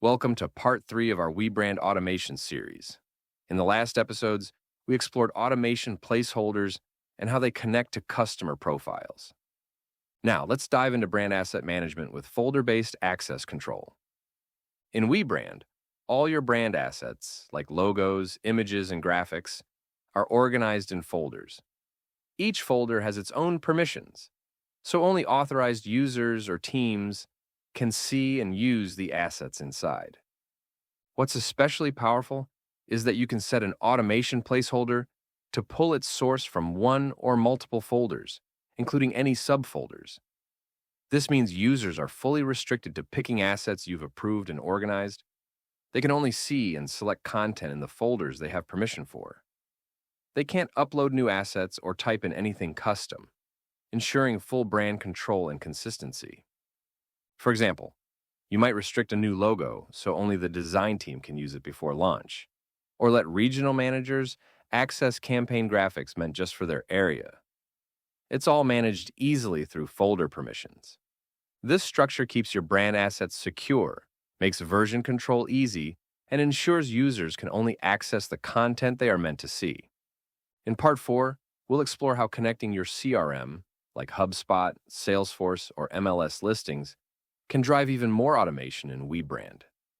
Welcome to part 3 of our WeBrand automation series. In the last episodes, we explored automation placeholders and how they connect to customer profiles. Now, let's dive into brand asset management with folder-based access control. In WeBrand, all your brand assets, like logos, images, and graphics, are organized in folders. Each folder has its own permissions, so only authorized users or teams can see and use the assets inside. What's especially powerful is that you can set an automation placeholder to pull its source from one or multiple folders, including any subfolders. This means users are fully restricted to picking assets you've approved and organized. They can only see and select content in the folders they have permission for. They can't upload new assets or type in anything custom, ensuring full brand control and consistency. For example, you might restrict a new logo so only the design team can use it before launch, or let regional managers access campaign graphics meant just for their area. It's all managed easily through folder permissions. This structure keeps your brand assets secure, makes version control easy, and ensures users can only access the content they are meant to see. In Part 4, we'll explore how connecting your CRM, like HubSpot, Salesforce, or MLS listings, can drive even more automation in WeBrand.